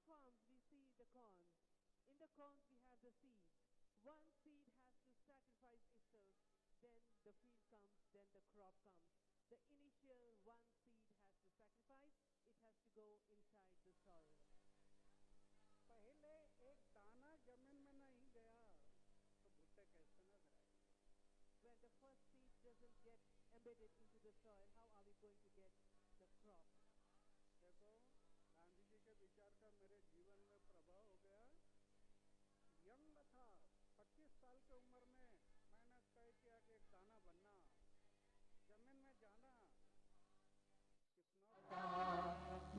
farms, we see the corn. In the corns we have the seed. One seed has to sacrifice itself, then the field comes, then the crop comes. The initial one seed has to sacrifice, it has to go inside the soil. पहले एक दाना जमीन में नहीं गया तो भुट्टे कैसे नजर आएंगे? When the first seed doesn't get embedded into the soil, how are we going to get the crop? देखो, गांधी जी के विचार का मेरे जीवन में प्रभाव हो गया। यंग था, 25 साल की उम्र में मैंने तय किया कि एक दाना बनना, जमीन में जाना।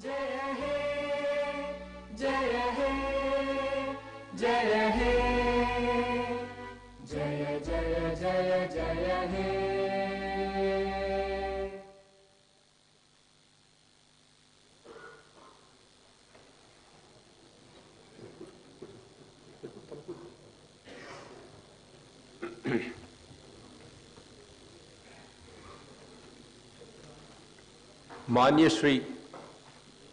जय हे जय हे जय हे जय जय जय जय हे। मान्य श्री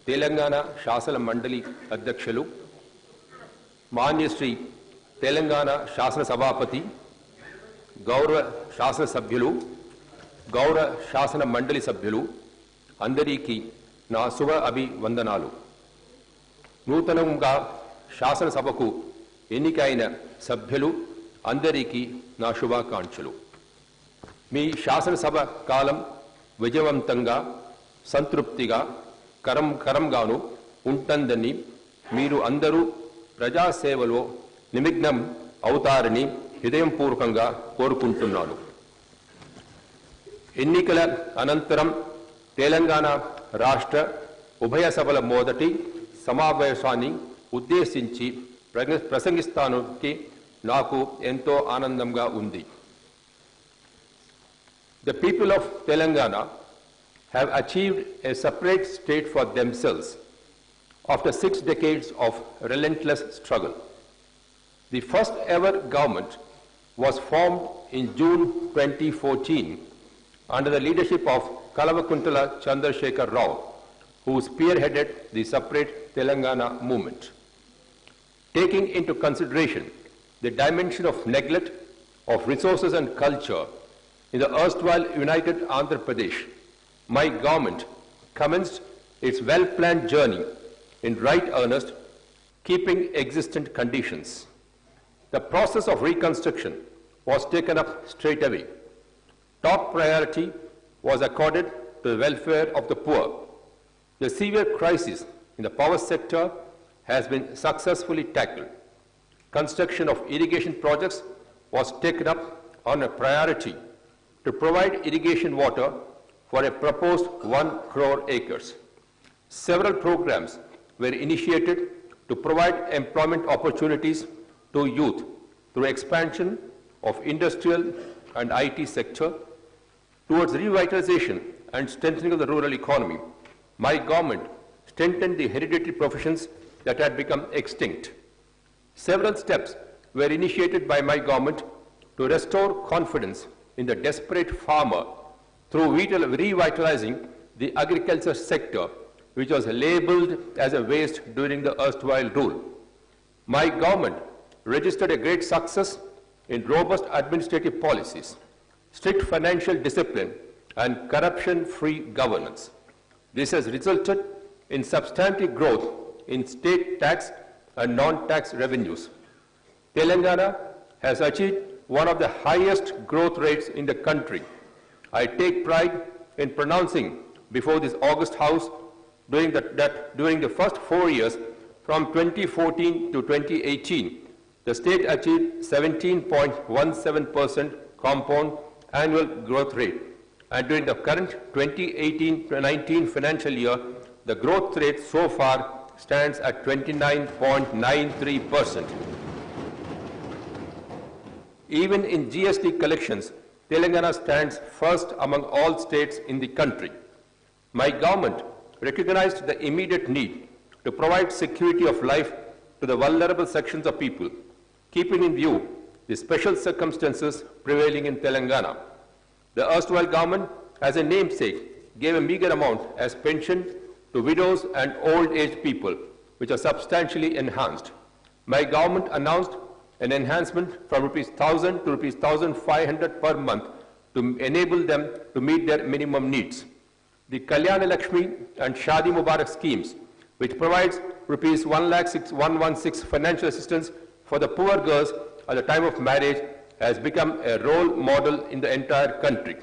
तेलंगाना शासन मंडली अध्यक्षुलु, मान्य श्री तेलंगाना शासन सभापति, गौरव शासन सभ्युलु, गौरव शासन मंडली सभ्युलु अंदरिकी ना शुभ अभिवंदनालु। नूतనంగా శాసన సభకు ఎన్నికైన సభ్యులు అందరికీ నా శుభాకాంక్షలు। మీ శాసన సభ కాలం విజయవంతంగా సంతృప్తిగా కరంగాను ఉంటుందని మీరు అందరూ ప్రజాసేవలో నిమగ్నం అవుతారని హృదయపూర్వకంగా కోరుకుంటున్నాను। ఎన్నికల అనంతరం తెలంగాణ రాష్ట్ర ఉభయ సభల మొదటి సమావేశాన్ని ఉద్దేశించి ప్రసంగిస్తానికి నాకు ఎంతో ఆనందంగా ఉంది। The people of Telangana have achieved a separate state for themselves after 6 decades of relentless struggle. The first ever government was formed in June 2014 under the leadership of Kalavakuntala Chandrasekhar Rao, who spearheaded the separate Telangana movement. Taking into consideration the dimension of neglect of resources and culture in the erstwhile united Andhra Pradesh, my government commenced its well-planned journey in right earnest, keeping existent conditions. The process of reconstruction was taken up straight away. Top priority was accorded to the welfare of the poor. The severe crisis in the power sector has been successfully tackled. Construction of irrigation projects was taken up on a priority to provide irrigation water for a proposed 1 crore acres. Several programs were initiated to provide employment opportunities to youth through expansion of industrial and IT sector. Towards revitalization and strengthening of the rural economy, my government strengthened the hereditary professions that had become extinct. Several steps were initiated by my government to restore confidence in the desperate farmer through revitalizing the agriculture sector, which was labeled as a waste during the erstwhile rule. My government registered a great success in robust administrative policies, strict financial discipline, and corruption-free governance. This has resulted in substantive growth in state tax and non-tax revenues. Telangana has achieved one of the highest growth rates in the country. I take pride in pronouncing before this august house that during the first 4 years from 2014 to 2018, the state achieved 17.17% compound annual growth rate. And during the current 2018-19 financial year, the growth rate so far stands at 29.93%. Even in GST collections, Telangana stands first among all states in the country. My government recognized the immediate need to provide security of life to the vulnerable sections of people, keeping in view the special circumstances prevailing in Telangana. The erstwhile government, as a namesake, gave a meager amount as pension to widows and old-age people, which are substantially enhanced. My government announced an enhancement from Rs 1,000 to Rs 1,500 per month to enable them to meet their minimum needs. The Kalyana Lakshmi and Shadi Mubarak schemes, which provides Rs 1,116 financial assistance for the poor girls at the time of marriage, has become a role model in the entire country.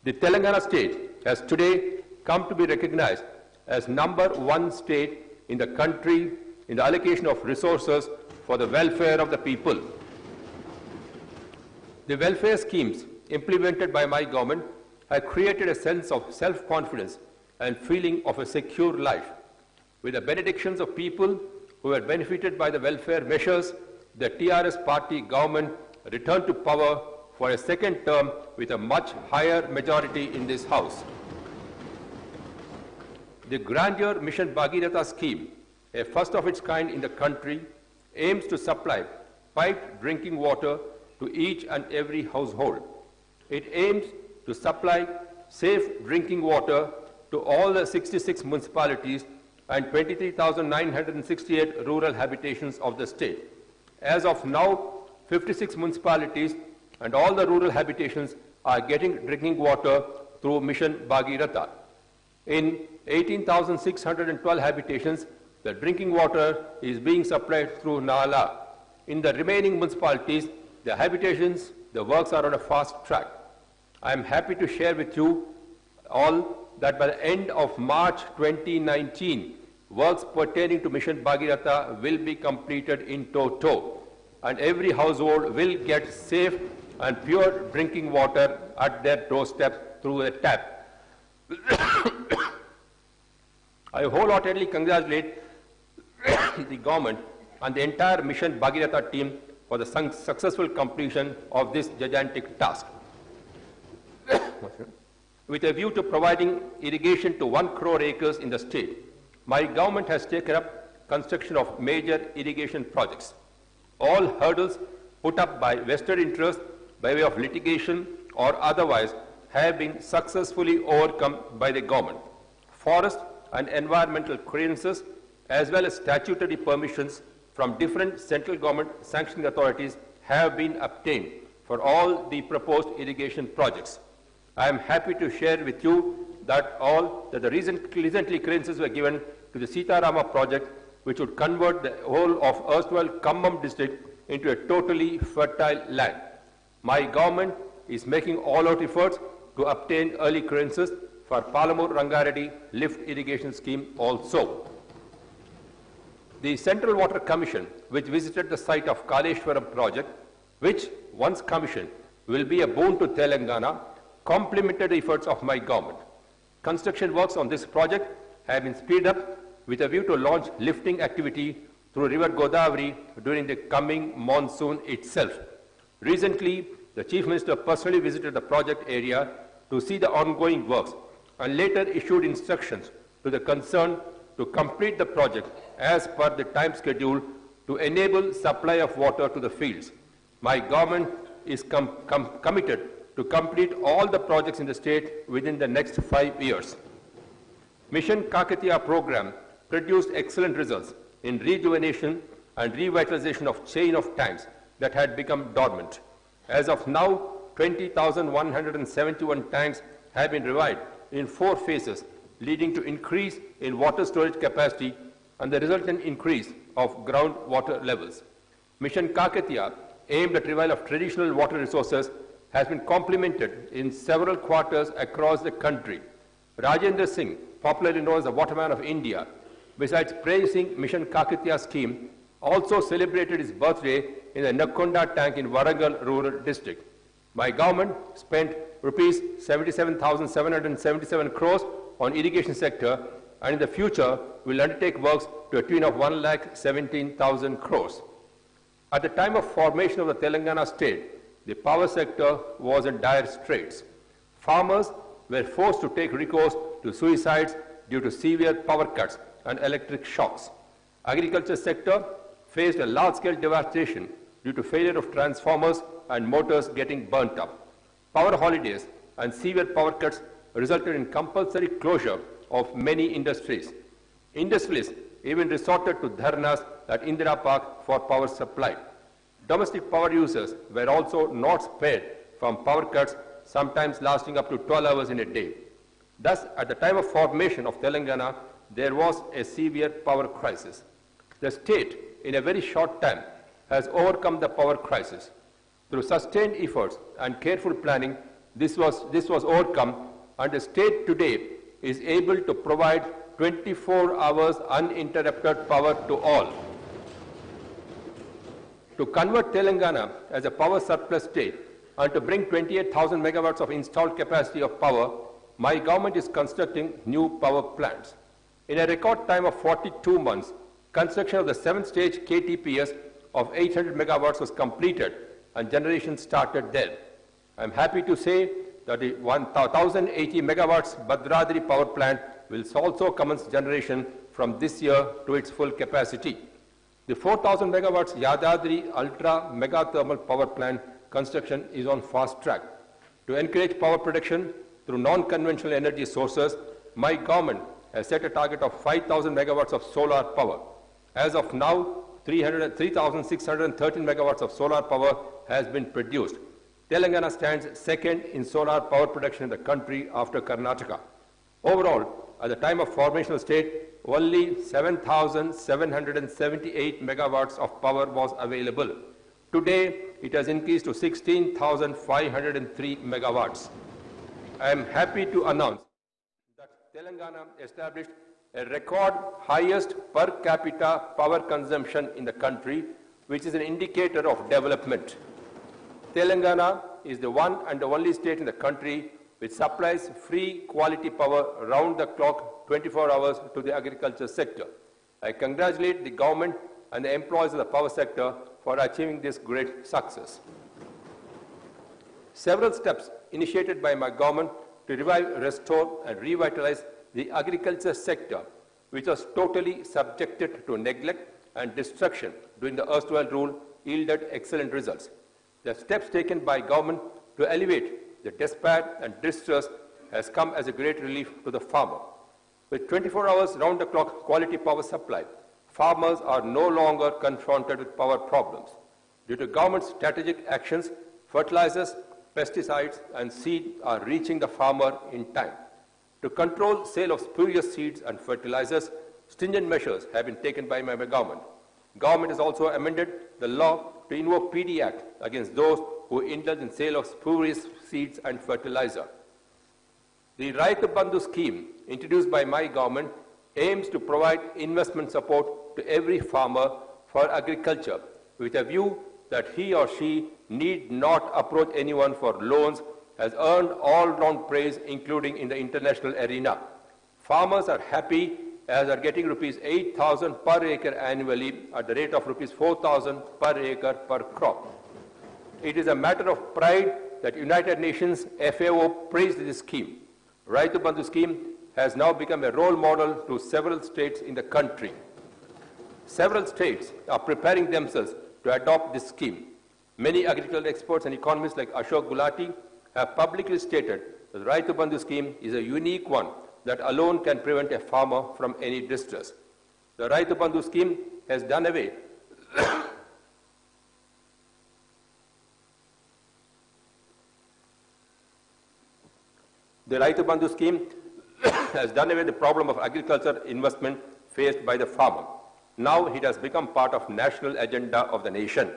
The Telangana state has today come to be recognized as #1 state in the country in the allocation of resources for the welfare of the people. The welfare schemes implemented by my government have created a sense of self-confidence and feeling of a secure life. With the benedictions of people who had benefited by the welfare measures, the TRS party government returned to power for a second term with a much higher majority in this House. The Grandeur Mission Bhagirath scheme, a first of its kind in the country, aims to supply piped drinking water to each and every household. It aims to supply safe drinking water to all the 66 municipalities and 23,968 rural habitations of the state. As of now, 56 municipalities and all the rural habitations are getting drinking water through Mission Bhagiratha. In 18,612 habitations, the drinking water is being supplied through Nala. In the remaining municipalities, the habitations, the works are on a fast track. I am happy to share with you all that by the end of March 2019, works pertaining to Mission Bhagiratha will be completed in toto, and every household will get safe and pure drinking water at their doorstep through a tap. I wholeheartedly congratulate the government and the entire Mission Bhagiratha team for the successful completion of this gigantic task. With a view to providing irrigation to 1 crore acres in the state, my government has taken up construction of major irrigation projects. All hurdles put up by vested interests by way of litigation or otherwise have been successfully overcome by the government. Forest and environmental clearances as well as statutory permissions from different central government sanctioning authorities have been obtained for all the proposed irrigation projects. I am happy to share with you that the recently clearances were given to the Sitarama project, which would convert the whole of erstwhile Khammam district into a totally fertile land. My government is making all-out efforts to obtain early clearances for Palamur Rangareddy lift irrigation scheme also. The Central Water Commission, which visited the site of Kaleshwaram project, which once commissioned will be a boon to Telangana, complemented the efforts of my government. Construction works on this project have been speeded up with a view to launch lifting activity through River Godavari during the coming monsoon itself. Recently, the Chief Minister personally visited the project area to see the ongoing works and later issued instructions to the concerned to complete the project as per the time schedule to enable supply of water to the fields. My government is committed to complete all the projects in the state within the next 5 years. Mission Kakatiya program produced excellent results in rejuvenation and revitalization of chain of tanks that had become dormant. As of now, 20,171 tanks have been revived in 4 phases, leading to increase in water storage capacity and the resultant increase of groundwater levels. Mission Kakatiya, aimed at revival of traditional water resources, has been complemented in several quarters across the country. Rajendra Singh, popularly known as the Waterman of India, besides praising Mission Kakatiya scheme, also celebrated his birthday in the Nakkonda tank in Warangal rural district. My government spent rupees 77,777 crores on irrigation sector, and in the future will undertake works to a tune of 1,17,000 crores. At the time of formation of the Telangana state, the power sector was in dire straits. Farmers were forced to take recourse to suicides due to severe power cuts and electric shocks. Agriculture sector faced a large-scale devastation due to failure of transformers and motors getting burnt up. Power holidays and severe power cuts resulted in compulsory closure of many industries. Industrialists even resorted to dharnas at Indira Park for power supply. Domestic power users were also not spared from power cuts, sometimes lasting up to 12 hours in a day. Thus, at the time of formation of Telangana, there was a severe power crisis. The state, in a very short time, has overcome the power crisis. Through sustained efforts and careful planning, this was overcome, and the state today is able to provide 24 hours uninterrupted power to all. To convert Telangana as a power surplus state and to bring 28,000 megawatts of installed capacity of power, my government is constructing new power plants. In a record time of 42 months, construction of the 7th stage KTPS of 800 megawatts was completed and generation started there. I am happy to say that the 1,080 megawatts Bhadradri power plant will also commence generation from this year to its full capacity. The 4,000 megawatts Yadadri Ultra Mega Thermal Power Plant construction is on fast track. To encourage power production through non-conventional energy sources, my government has set a target of 5,000 megawatts of solar power. As of now, 3,613 megawatts of solar power has been produced. Telangana stands second in solar power production in the country after Karnataka. Overall, at the time of formation of the state, only 7,778 megawatts of power was available. Today, it has increased to 16,503 megawatts. I am happy to announce that Telangana established a record highest per capita power consumption in the country, which is an indicator of development. Telangana is the one and the only state in the country which supplies free quality power round the clock 24 hours to the agriculture sector. I congratulate the government and the employees of the power sector for achieving this great success. Several steps initiated by my government to revive, restore and revitalize the agriculture sector, which was totally subjected to neglect and destruction during the erstwhile rule, yielded excellent results. The steps taken by government to elevate the despair and distress has come as a great relief to the farmer. With 24 hours round-the-clock quality power supply, farmers are no longer confronted with power problems. Due to government's strategic actions, fertilizers, pesticides and seed are reaching the farmer in time. To control sale of spurious seeds and fertilizers, stringent measures have been taken by my government. Government has also amended the law to invoke PD Act against those who indulge in sale of spurious seeds and fertilizer. The Raitu Bandhu scheme, introduced by my government, aims to provide investment support to every farmer for agriculture, with a view that he or she need not approach anyone for loans, has earned all-round praise, including in the international arena. Farmers are happy as are getting rupees 8,000 per acre annually at the rate of rupees 4,000 per acre per crop. It is a matter of pride that United Nations FAO praised this scheme. Raitu Bandhu scheme has now become a role model to several states in the country. Several states are preparing themselves to adopt this scheme. Many agricultural experts and economists like Ashok Gulati have publicly stated that the Raitu Bandhu scheme is a unique one that alone can prevent a farmer from any distress. The Raitu Bandhu scheme has done away The Raitu Bandhu scheme has done away the problem of agriculture investment faced by the farmer. Now it has become part of national agenda of the nation.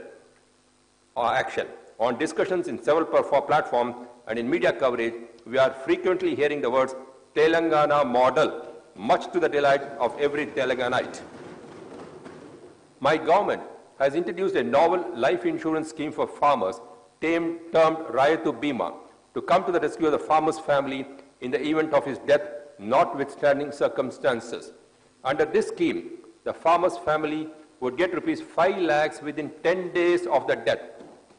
Action. On discussions in several platforms and in media coverage, we are frequently hearing the words Telangana model, much to the delight of every Telanganite. My government has introduced a novel life insurance scheme for farmers termed Raitu Bima to come to the rescue of the farmer's family in the event of his death, notwithstanding circumstances. Under this scheme, the farmer's family would get rupees 5 lakhs within 10 days of the death.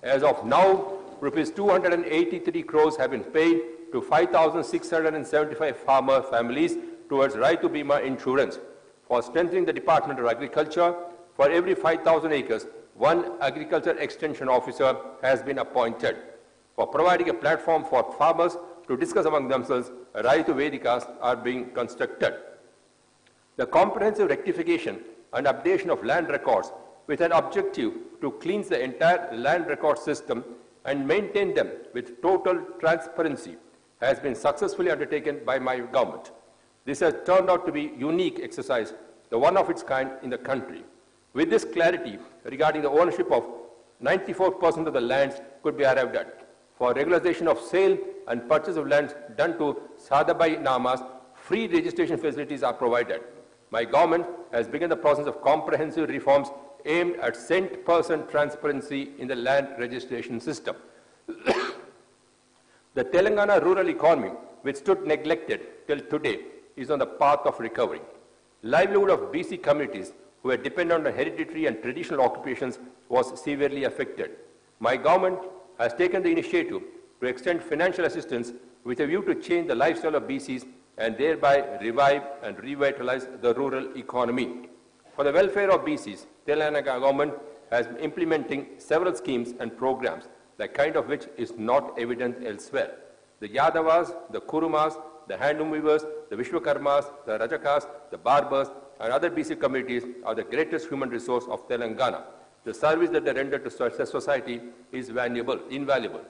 As of now, rupees 283 crores have been paid to 5,675 farmer families towards Raitu Bima insurance. For strengthening the Department of Agriculture, for every 5,000 acres, one agriculture extension officer has been appointed. For providing a platform for farmers to discuss among themselves, Raitu Vedikas are being constructed. The comprehensive rectification and updation of land records with an objective to cleanse the entire land record system and maintain them with total transparency has been successfully undertaken by my government. This has turned out to be a unique exercise, the one of its kind in the country. With this clarity regarding the ownership of 94% of the lands could be arrived at. For regularization of sale and purchase of lands done to Sadhabai Namas, free registration facilities are provided. My government has begun the process of comprehensive reforms aimed at cent% transparency in the land registration system. The Telangana rural economy, which stood neglected till today, is on the path of recovery. Livelihood of BC communities who were dependent on hereditary and traditional occupations was severely affected. My government has taken the initiative to extend financial assistance with a view to change the lifestyle of BCs and thereby revive and revitalize the rural economy. For the welfare of BCs, Telangana government has been implementing several schemes and programs, the kind of which is not evident elsewhere. The Yadavas, the Kurumas, the handloom weavers, the Vishwakarmas, the Rajakas, the barbers, and other BC communities are the greatest human resource of Telangana. The service that they render to society is invaluable.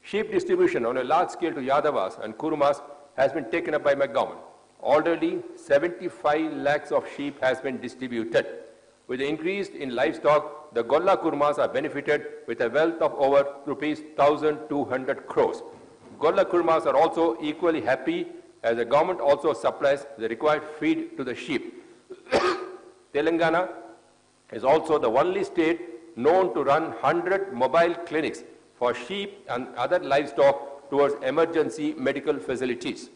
Sheep distribution on a large scale to Yadavas and Kurumas has been taken up by my government. Already 75 lakhs of sheep has been distributed. With the increase in livestock, the Golla Kurumas are benefited with a wealth of over rupees 1,200 crores. Golla Kurumas are also equally happy as the government also supplies the required feed to the sheep. Telangana is also the only state known to run 100 mobile clinics for sheep and other livestock towards emergency medical facilities.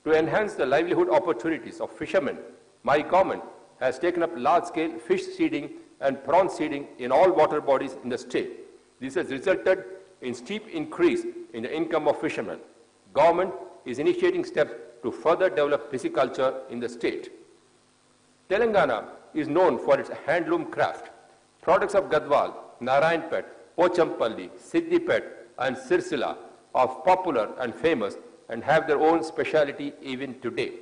To enhance the livelihood opportunities of fishermen, my government has taken up large-scale fish seeding and prawn seeding in all water bodies in the state. This has resulted in steep increase in the income of fishermen. Government is initiating steps to further develop pisciculture in the state. Telangana is known for its handloom craft. Products of Gadwal, Narayanpet, Pochampalli, Siddipet, and Sirsila are popular and famous and have their own speciality even today.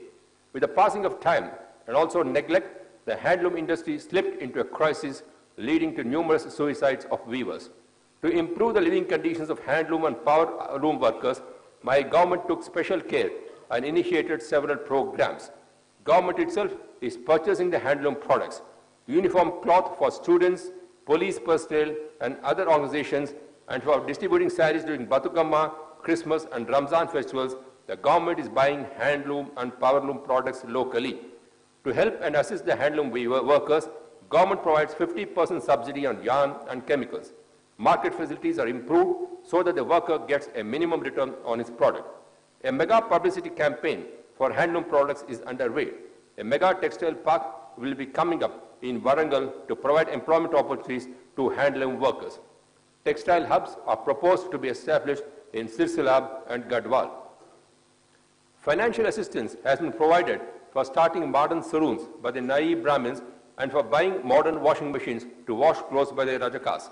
With the passing of time and also neglect, the handloom industry slipped into a crisis, leading to numerous suicides of weavers. To improve the living conditions of handloom and power loom workers, my government took special care and initiated several programs. Government itself is purchasing the handloom products, uniform cloth for students, police personnel, and other organizations, and for distributing sarees during Batukamma, Christmas, and Ramzan festivals. The government is buying handloom and powerloom products locally. To help and assist the handloom weaver workers, government provides 50% subsidy on yarn and chemicals. Market facilities are improved so that the worker gets a minimum return on his product. A mega publicity campaign for handloom products is underway. A mega textile park will be coming up in Warangal to provide employment opportunities to handloom workers. Textile hubs are proposed to be established in Sirsilab and Gadwal. Financial assistance has been provided for starting modern saloons by the Nai Brahmins and for buying modern washing machines to wash clothes by the Rajakas.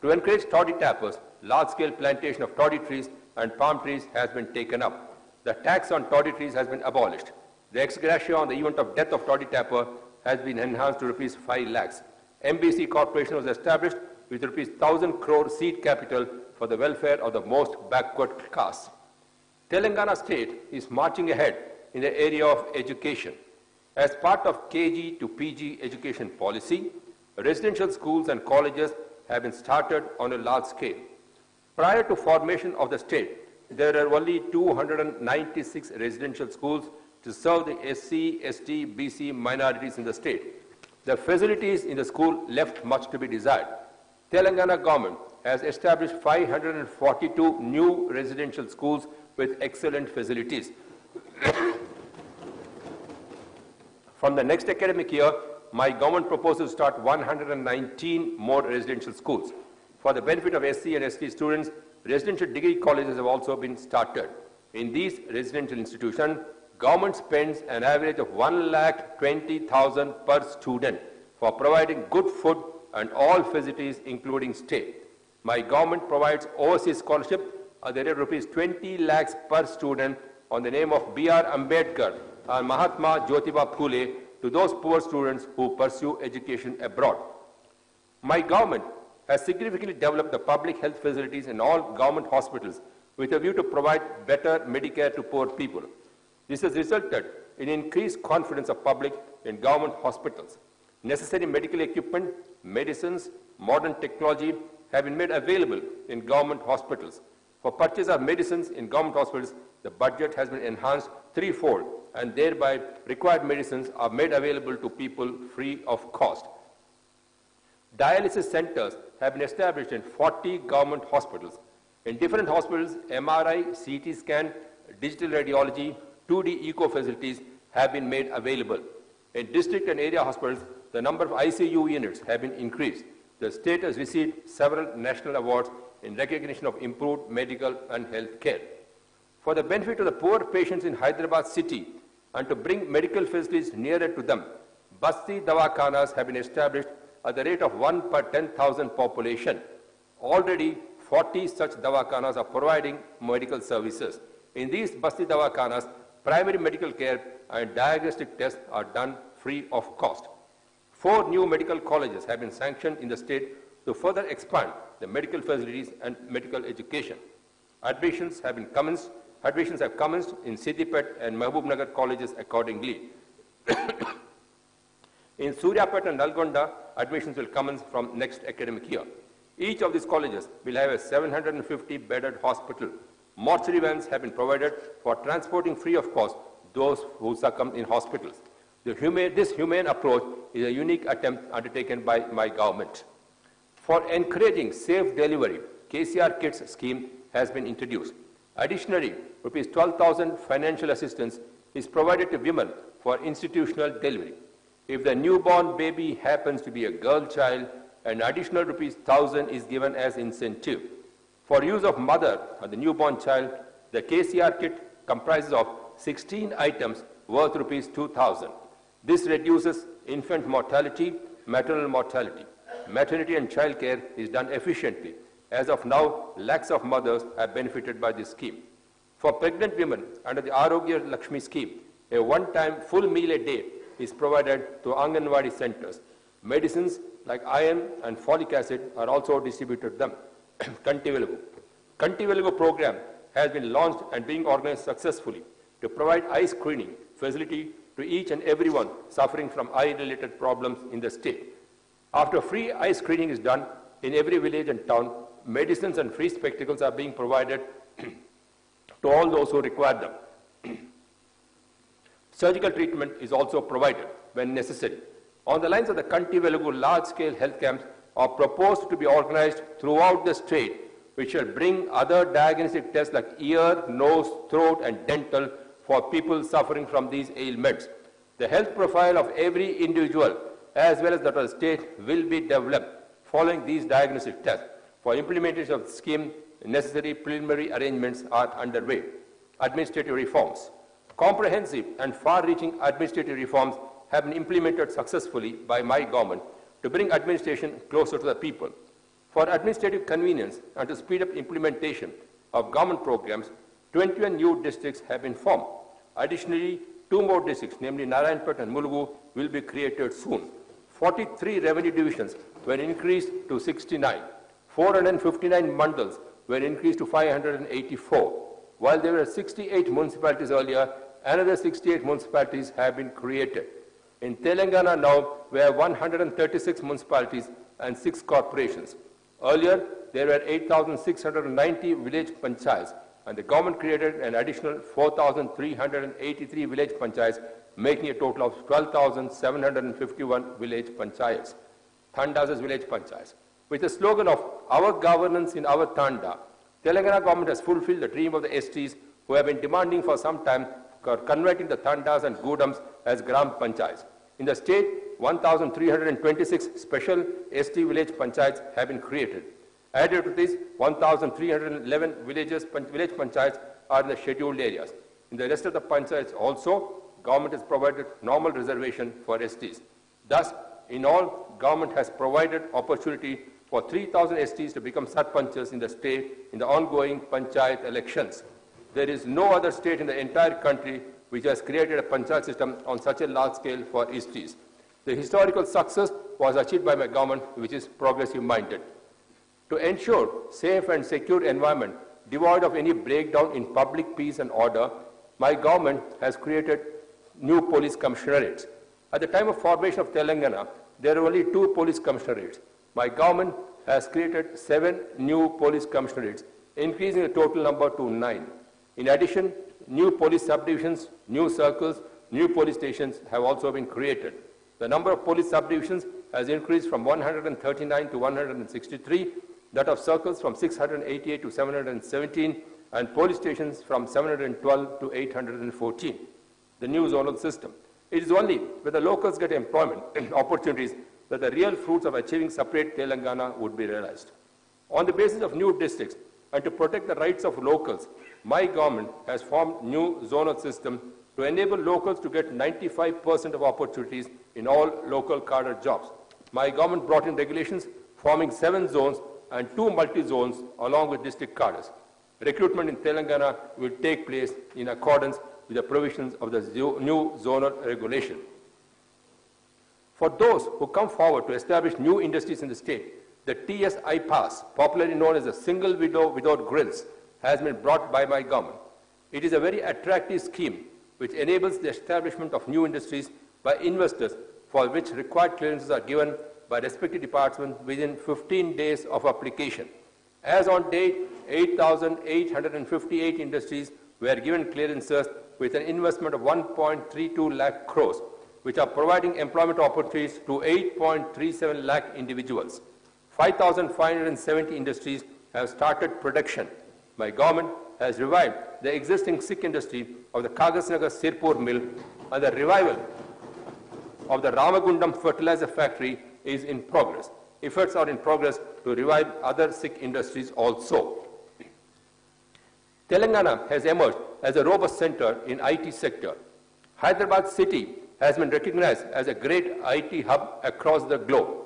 To encourage toddy tappers, large-scale plantation of toddy trees and palm trees has been taken up. The tax on toddy trees has been abolished. The ex gratia on the event of death of toddy tapper has been enhanced to rupees 5 lakhs. MBC Corporation was established with rupees 1,000 crore seed capital for the welfare of the most backward castes. Telangana state is marching ahead in the area of education. As part of KG to PG education policy, residential schools and colleges have been started on a large scale. Prior to formation of the state, there are only 296 residential schools to serve the SC, ST, BC minorities in the state. The facilities in the school left much to be desired. Telangana government has established 542 new residential schools with excellent facilities. From the next academic year, my government proposes to start 119 more residential schools. For the benefit of SC and ST students, residential degree colleges have also been started. In these residential institutions, government spends an average of 1,20,000 per student for providing good food and all facilities including stay. My government provides overseas scholarship at the rate of rupees 20 lakhs per student on the name of B.R. Ambedkar and Mahatma Jyotiba Phule to those poor students who pursue education abroad. My government has significantly developed the public health facilities in all government hospitals with a view to provide better Medicare to poor people. This has resulted in increased confidence of public in government hospitals. Necessary medical equipment, medicines, modern technology have been made available in government hospitals. For purchase of medicines in government hospitals, the budget has been enhanced threefold, and thereby required medicines are made available to people free of cost. Dialysis centers have been established in 40 government hospitals. In different hospitals, MRI, CT scan, digital radiology, 2D echo facilities have been made available. In district and area hospitals, the number of ICU units have been increased. The state has received several national awards in recognition of improved medical and health care. For the benefit of the poor patients in Hyderabad city and to bring medical facilities nearer to them, Basti Dawakhanas have been established at the rate of 1 per 10,000 population. Already 40 such Dawakhanas are providing medical services. In these Basti Dawakhanas, primary medical care and diagnostic tests are done free of cost. 4 new medical colleges have been sanctioned in the state to further expand the medical facilities and medical education. Admissions have commenced in Siddipet and Mahbubnagar colleges accordingly. In Suryapet and Nalgonda, admissions will commence from next academic year. Each of these colleges will have a 750-bedded hospital. Mortuary vans have been provided for transporting free of cost those who succumb in hospitals. This humane approach is a unique attempt undertaken by my government. For encouraging safe delivery, KCR Kits scheme has been introduced. Additionally, rupees 12,000 financial assistance is provided to women for institutional delivery. If the newborn baby happens to be a girl child, an additional rupees 1,000 is given as incentive. For use of mother and the newborn child, the KCR kit comprises of 16 items worth rupees 2,000. This reduces infant mortality, maternal mortality. Maternity and child care is done efficiently. As of now, lakhs of mothers have benefited by this scheme. For pregnant women under the Arogya Lakshmi scheme, a one-time full meal a day is provided to Anganwadi centers. Medicines like iron and folic acid are also distributed to them. Kanti Velugu program has been launched and being organized successfully to provide eye screening facility to each and everyone suffering from eye-related problems in the state. After free eye screening is done in every village and town, medicines and free spectacles are being provided to all those who require them. Surgical treatment is also provided when necessary. On the lines of the Kanti Velugu, large-scale health camps are proposed to be organized throughout the state, which shall bring other diagnostic tests like ear, nose, throat, and dental for people suffering from these ailments. The health profile of every individual, as well as that of the state, will be developed following these diagnostic tests. For implementation of the scheme, necessary preliminary arrangements are underway. Administrative reforms. Comprehensive and far-reaching administrative reforms have been implemented successfully by my government to bring administration closer to the people. For administrative convenience and to speed up implementation of government programs, 21 new districts have been formed. Additionally, 2 more districts, namely Narayanpet and Mulugu, will be created soon. 43 revenue divisions were increased to 69. 459 mandals were increased to 584. While there were 68 municipalities earlier, another 68 municipalities have been created. In Telangana now, we have 136 municipalities and 6 corporations. Earlier, there were 8,690 village panchayats, and the government created an additional 4,383 village panchayats, making a total of 12,751 village panchayats. Tandas as village panchayats. With the slogan of "Our governance in our Tanda," Telangana government has fulfilled the dream of the STs who have been demanding for some time for converting the Tandas and Gudams as Gram Panchayats. In the state, 1,326 special ST village panchayats have been created. Added to this, 1,311 village panchayats are in the scheduled areas. In the rest of the panchayats also, government has provided normal reservation for STs. Thus, in all, government has provided opportunity for 3,000 STs to become sarpanchas in the state in the ongoing panchayat elections. There is no other state in the entire country which has created a panchayat system on such a large scale for STs. The historical success was achieved by my government, which is progressive-minded. To ensure safe and secure environment devoid of any breakdown in public peace and order, my government has created new police commissionerates. At the time of formation of Telangana, there were only 2 police commissionerates. My government has created 7 new police commissionerates, increasing the total number to 9. In addition, new police subdivisions, new circles, new police stations have also been created. The number of police subdivisions has increased from 139 to 163, that of circles from 688 to 717, and police stations from 712 to 814. The new zonal system. It is only when the locals get employment opportunities that the real fruits of achieving separate Telangana would be realized. On the basis of new districts and to protect the rights of locals, my government has formed new zonal system to enable locals to get 95% of opportunities in all local cadre jobs. My government brought in regulations forming 7 zones and 2 multi-zones along with district cadres. Recruitment in Telangana will take place in accordance with the provisions of the new zonal regulation. For those who come forward to establish new industries in the state, the TSI pass, popularly known as a single window without grills, has been brought by my government. It is a very attractive scheme which enables the establishment of new industries by investors for which required clearances are given by respective departments within 15 days of application. As on date, 8,858 industries were given clearances with an investment of 1.32 lakh crores, which are providing employment opportunities to 8.37 lakh individuals. 5,570 industries have started production. My government has revived the existing Sikh industry of the Kagasnagar Sirpur mill, and the revival of the Ramagundam fertilizer factory is in progress. Efforts are in progress to revive other Sikh industries also. Telangana has emerged as a robust center in IT sector. Hyderabad city has been recognized as a great IT hub across the globe.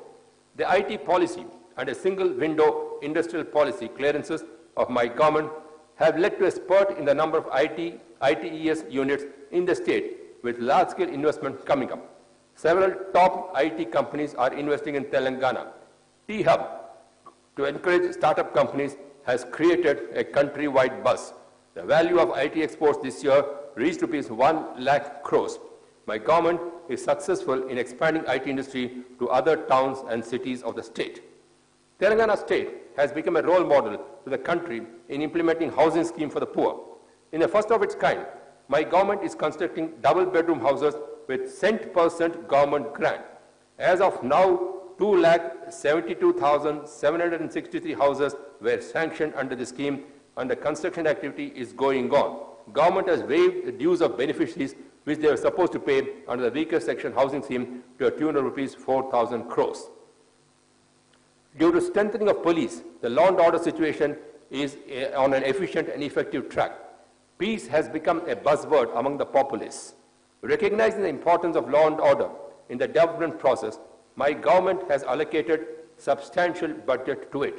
The IT policy and a single window industrial policy clearances of my government have led to a spurt in the number of ITES units in the state, with large-scale investment coming up. Several top IT companies are investing in Telangana. T-Hub, to encourage startup companies, has created a country-wide buzz. The value of IT exports this year reached rupees 1 lakh crores. My government is successful in expanding IT industry to other towns and cities of the state. Telangana state has become a role model to the country in implementing housing scheme for the poor. In the first of its kind, my government is constructing double-bedroom houses with cent% government grant. As of now, 2,72,763 houses were sanctioned under the scheme, and the construction activity is going on. Government has waived the dues of beneficiaries which they were supposed to pay under the weaker section housing scheme to a tune of rupees 4,000 crores. Due to strengthening of police, the law and order situation is on an efficient and effective track. Peace has become a buzzword among the populace. Recognizing the importance of law and order in the development process, my government has allocated substantial budget to it.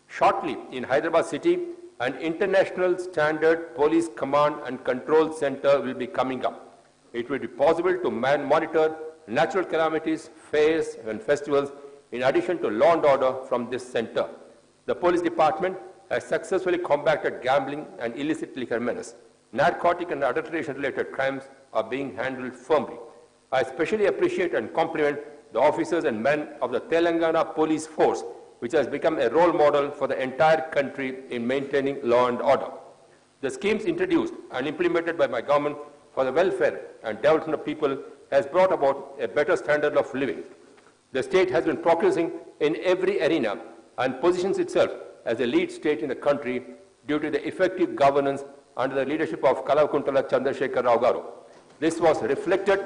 Shortly, in Hyderabad city, an international standard police command and control center will be coming up. It will be possible to monitor natural calamities, fairs, and festivals, in addition to law and order from this center. The police department has successfully combated gambling and illicit liquor menace. Narcotic and adulteration-related crimes are being handled firmly. I especially appreciate and compliment the officers and men of the Telangana Police Force, which has become a role model for the entire country in maintaining law and order. The schemes introduced and implemented by my government for the welfare and development of people has brought about a better standard of living. The state has been progressing in every arena and positions itself as a lead state in the country due to the effective governance under the leadership of Kalavakuntala Chandrasekhar Rao Garu. This was reflected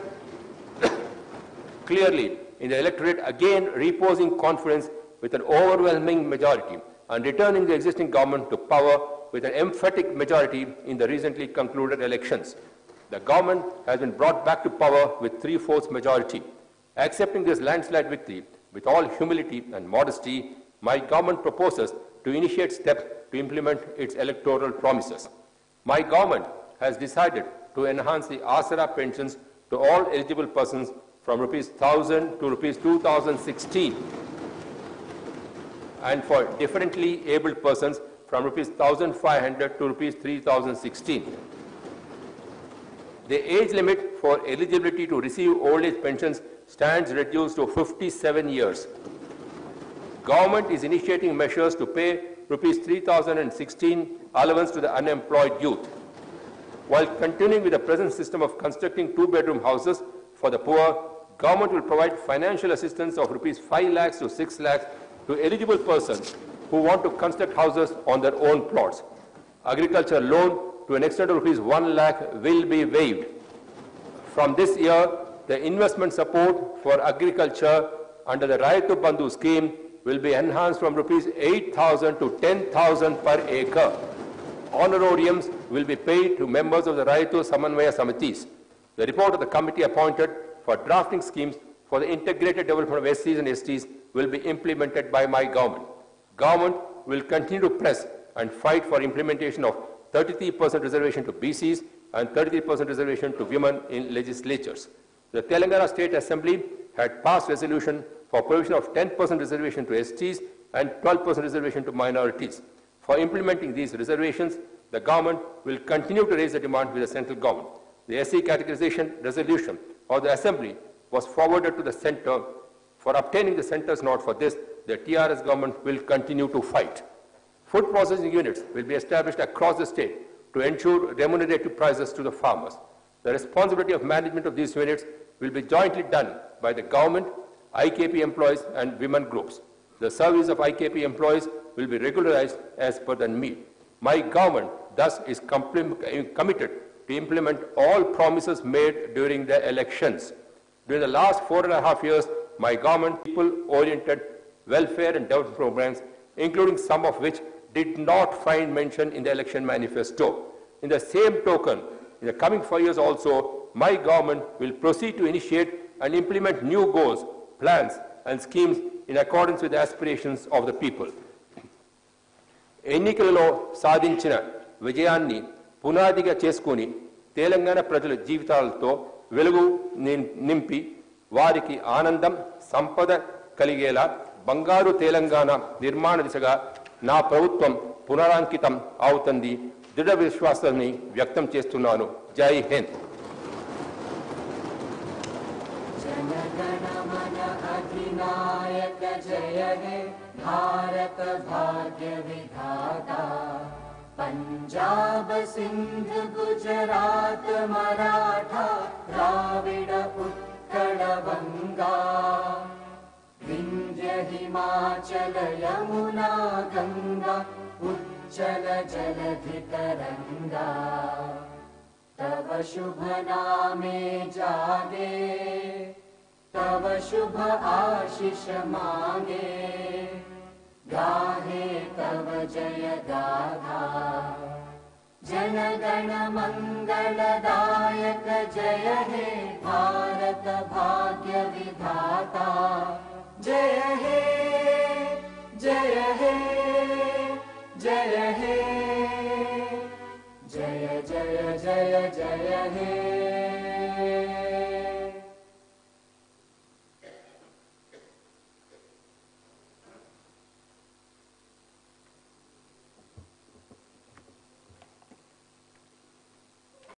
clearly in the electorate again reposing confidence with an overwhelming majority and returning the existing government to power with an emphatic majority in the recently concluded elections. The government has been brought back to power with 3/4 majority. Accepting this landslide victory, With all humility and modesty, my government proposes to initiate steps to implement its electoral promises. My government has decided to enhance the Asara pensions to all eligible persons from Rs 1,000 to Rs 2,016 and for differently abled persons from Rs 1,500 to Rs 3,016. The age limit for eligibility to receive old age pensions stands reduced to 57 years. Government is initiating measures to pay Rs 3,016 allowance to the unemployed youth. While continuing with the present system of constructing two-bedroom houses for the poor, government will provide financial assistance of Rs 5 lakhs to 6 lakhs to eligible persons who want to construct houses on their own plots. Agriculture loan to an extent of Rs 1 lakh will be waived. From this year, the investment support for agriculture under the Raitu Bandhu scheme will be enhanced from Rs 8,000 to 10,000 per acre. Honorariums will be paid to members of the Raitu Samanvaya Samitis. The report of the committee appointed for drafting schemes for the integrated development of SCs and STs will be implemented by my government. Government will continue to press and fight for implementation of 33% reservation to BCs and 33% reservation to women in legislatures. The Telangana State Assembly had passed resolution for provision of 10% reservation to STs and 12% reservation to minorities. For implementing these reservations, the government will continue to raise the demand with the central government. The SC categorization resolution of the Assembly was forwarded to the Centre. For obtaining the Centre's nod for this, the TRS government will continue to fight. Food processing units will be established across the state to ensure remunerative prices to the farmers. The responsibility of management of these units will be jointly done by the government, IKP employees and women groups. The service of IKP employees will be regularized as per the need. My government thus is committed to implement all promises made during the elections. During the last 4.5 years, my government people-oriented welfare and development programs, including some of which did not find mention in the election manifesto. In the same token, in the coming 5 years also, my government will proceed to initiate and implement new goals, plans and schemes in accordance with the aspirations of the people. ఎన్నికలలో సాధించిన విజయాన్ని పునాదిగా చేసుకుని తెలంగాణ ప్రజల జీవితాలతో వెలుగు నింపి వారికి ఆనందం సంపద కలిగేలా బంగారు తెలంగాణ నిర్మాణ దిశగా నా ప్రభుత్వం పునరాంకితం అవుతుంది దృఢ విశ్వాసాన్ని వ్యక్తం చేస్తున్నాను. జై హింద్. अधिनायक जय हे भारत भाग्य विधाता पंजाब सिंध गुजरात मराठा द्राविड उत्कल बंगा विंध्य हिमाचल यमुना गंगा उच्चल जलधि तरंगा तव शुभ नामे जागे तव शुभ आशीष मांगे गाहे तव जय गाथा जन गण मंगलदायक जय हे भारत भाग्य विधाता जय हे जय हे जय हे जय जय जय जय हे